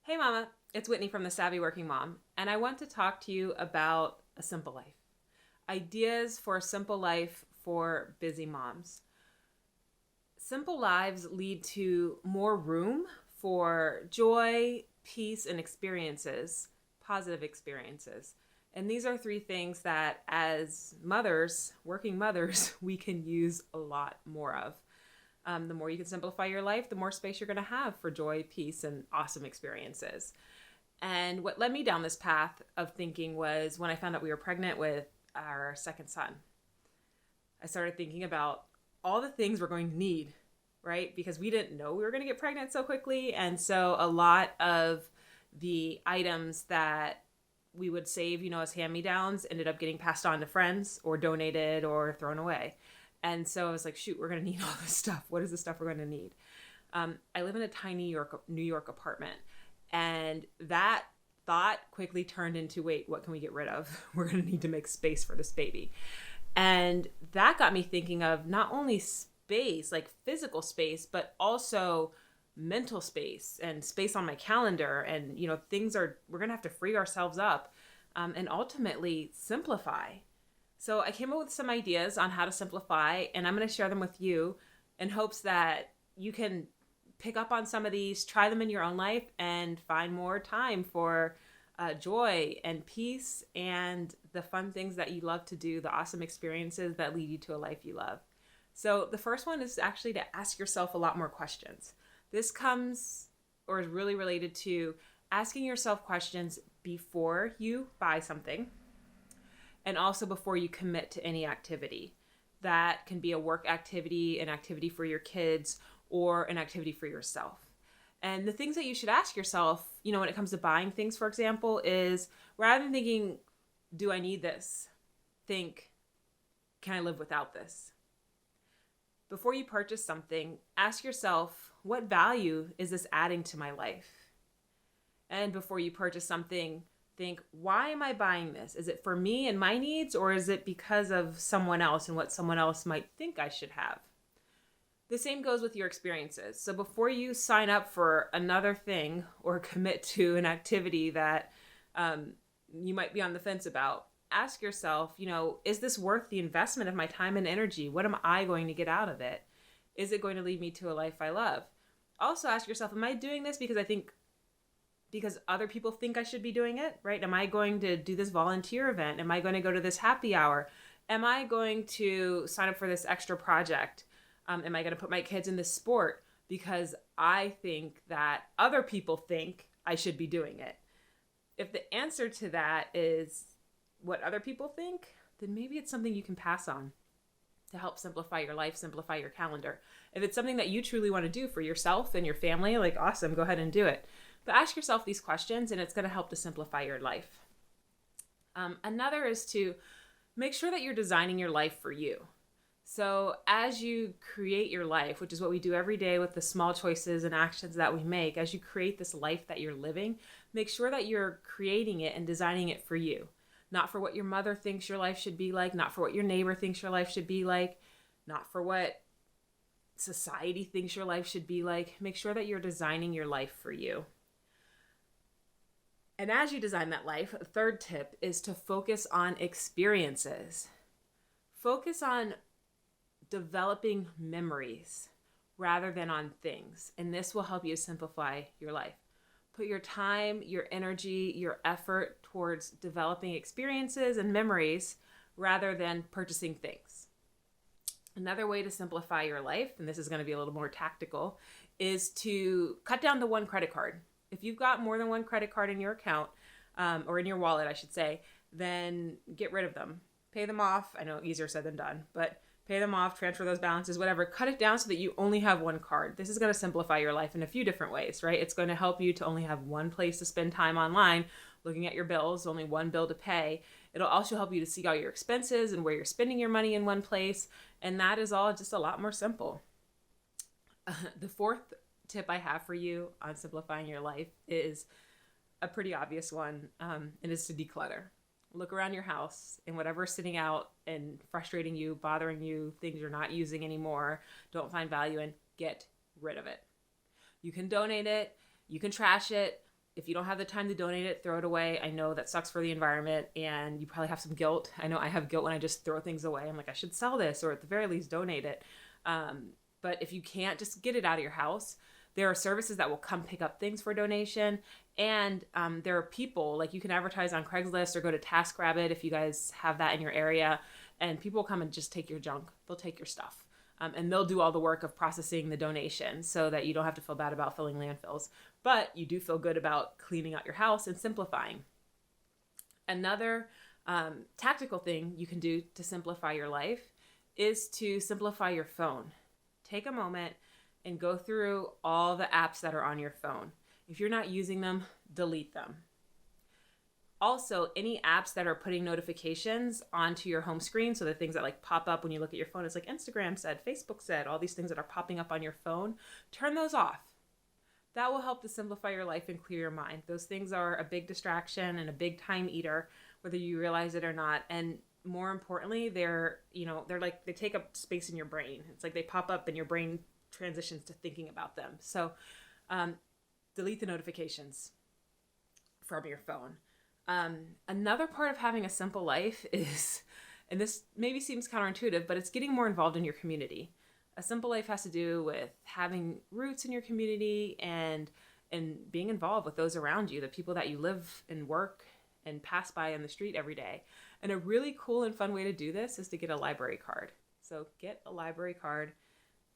Hey Mama, it's Whitney from The Savvy Working Mom, and I want to talk to you about a simple life. Ideas for a simple life for busy moms. Simple lives lead to more room for joy, peace, and experiences, positive experiences. And these are three things that, as mothers, working mothers, we can use a lot more of. The more you can simplify your life, the more space you're going to have for joy, peace, and awesome experiences. And what led me down this path of thinking was when I found out we were pregnant with our second son. I started thinking about all the things we're going to need, right? Because we didn't know we were going to get pregnant so quickly. And so a lot of the items that we would save, as hand-me-downs ended up getting passed on to friends or donated or thrown away. And so I was like, shoot, we're going to need all this stuff. What is the stuff we're going to need? I live in a tiny New York apartment. And that thought quickly turned into, wait, what can we get rid of? We're going to need to make space for this baby. And that got me thinking of not only space, like physical space, but also mental space and space on my calendar. And, we're going to have to free ourselves up and ultimately simplify. So I came up with some ideas on how to simplify, and I'm going to share them with you in hopes that you can pick up on some of these, try them in your own life, and find more time for joy and peace and the fun things that you love to do, the awesome experiences that lead you to a life you love. So the first one is actually to ask yourself a lot more questions. This comes or is really related to asking yourself questions before you buy something. And also before you commit to any activity. That can be a work activity, an activity for your kids, or an activity for yourself. And the things that you should ask yourself, when it comes to buying things, for example, is rather than thinking, do I need this? Think, can I live without this? Before you purchase something, ask yourself, what value is this adding to my life? And before you purchase something, think, why am I buying this? Is it for me and my needs, or is it because of someone else and what someone else might think I should have? The same goes with your experiences. So before you sign up for another thing or commit to an activity that you might be on the fence about, ask yourself, is this worth the investment of my time and energy? What am I going to get out of it? Is it going to lead me to a life I love? Also ask yourself, am I doing this because other people think I should be doing it, right? Am I going to do this volunteer event? Am I going to go to this happy hour? Am I going to sign up for this extra project? Am I going to put my kids in this sport because I think that other people think I should be doing it? If the answer to that is what other people think, then maybe it's something you can pass on to help simplify your life, simplify your calendar. If it's something that you truly want to do for yourself and your family, like awesome, go ahead and do it. But ask yourself these questions and it's going to help to simplify your life. Another is to make sure that you're designing your life for you. So as you create your life, which is what we do every day with the small choices and actions that we make, as you create this life that you're living, make sure that you're creating it and designing it for you. Not for what your mother thinks your life should be like, not for what your neighbor thinks your life should be like, not for what society thinks your life should be like. Make sure that you're designing your life for you. And as you design that life, a third tip is to focus on experiences. Focus on developing memories rather than on things. And this will help you simplify your life. Put your time, your energy, your effort towards developing experiences and memories rather than purchasing things. Another way to simplify your life, and this is going to be a little more tactical, is to cut down to one credit card. If you've got more than one credit card in your account, or in your wallet, I should say, then get rid of them. Pay them off. I know easier said than done, but pay them off, transfer those balances, whatever. Cut it down so that you only have one card. This is going to simplify your life in a few different ways, right? It's going to help you to only have one place to spend time online, looking at your bills, only one bill to pay. It'll also help you to see all your expenses and where you're spending your money in one place. And that is all just a lot more simple. The fourth tip I have for you on simplifying your life is a pretty obvious one, and is to declutter. Look around your house and whatever's sitting out and frustrating you, bothering you, things you're not using anymore, don't find value in, get rid of it. You can donate it, you can trash it, if you don't have the time to donate it, throw it away. I know that sucks for the environment, and you probably have some guilt. I know I have guilt when I just throw things away. I'm like, I should sell this, or at the very least donate it. But if you can't, just get it out of your house. There are services that will come pick up things for donation. And there are people, like you can advertise on Craigslist or go to TaskRabbit if you guys have that in your area. And people will come and just take your junk. They'll take your stuff. And they'll do all the work of processing the donation so that you don't have to feel bad about filling landfills. But you do feel good about cleaning out your house and simplifying. Another tactical thing you can do to simplify your life is to simplify your phone. Take a moment and go through all the apps that are on your phone. If you're not using them, delete them. Also, any apps that are putting notifications onto your home screen, so the things that like pop up when you look at your phone, it's like Instagram said, Facebook said, all these things that are popping up on your phone, turn those off. That will help to simplify your life and clear your mind. Those things are a big distraction and a big time eater, whether you realize it or not. And more importantly, they're like, they take up space in your brain. It's like they pop up and your brain transitions to thinking about them. So delete the notifications from your phone. Another part of having a simple life is, and this maybe seems counterintuitive, but it's getting more involved in your community. A simple life has to do with having roots in your community and being involved with those around you, the people that you live and work and pass by on the street every day. And a really cool and fun way to do this is to get a library card. So get a library card.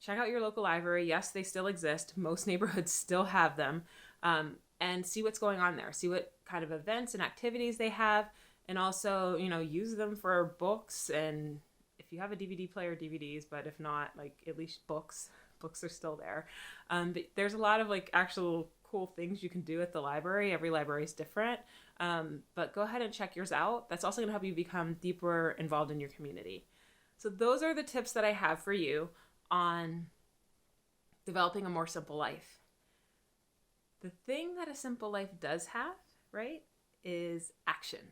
Check out your local library. Yes, they still exist. Most neighborhoods still have them. And see what's going on there. See what kind of events and activities they have. And also, use them for books. And if you have a DVD player, DVDs. But if not, like at least books. Books are still there. But there's a lot of like actual cool things you can do at the library. Every library is different. But go ahead and check yours out. That's also going to help you become deeper involved in your community. So those are the tips that I have for you on developing a more simple life. The thing that a simple life does have, right, is action.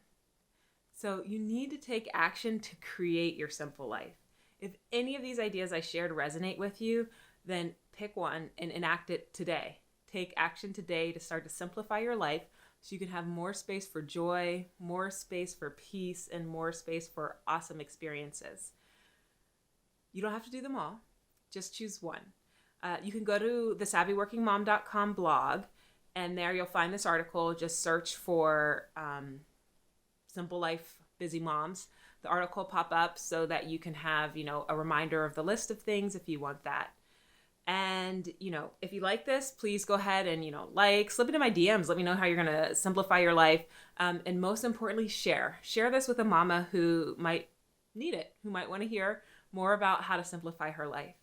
So you need to take action to create your simple life. If any of these ideas I shared resonate with you, then pick one and enact it today. Take action today to start to simplify your life so you can have more space for joy, more space for peace, and more space for awesome experiences. You don't have to do them all. Just choose one. You can go to the SavvyWorkingMom.com blog, and there you'll find this article. Just search for Simple Life Busy Moms. The article will pop up so that you can have, a reminder of the list of things if you want that. And, if you like this, please go ahead and, slip into my DMs. Let me know how you're going to simplify your life. And most importantly, share. Share this with a mama who might need it, who might want to hear more about how to simplify her life.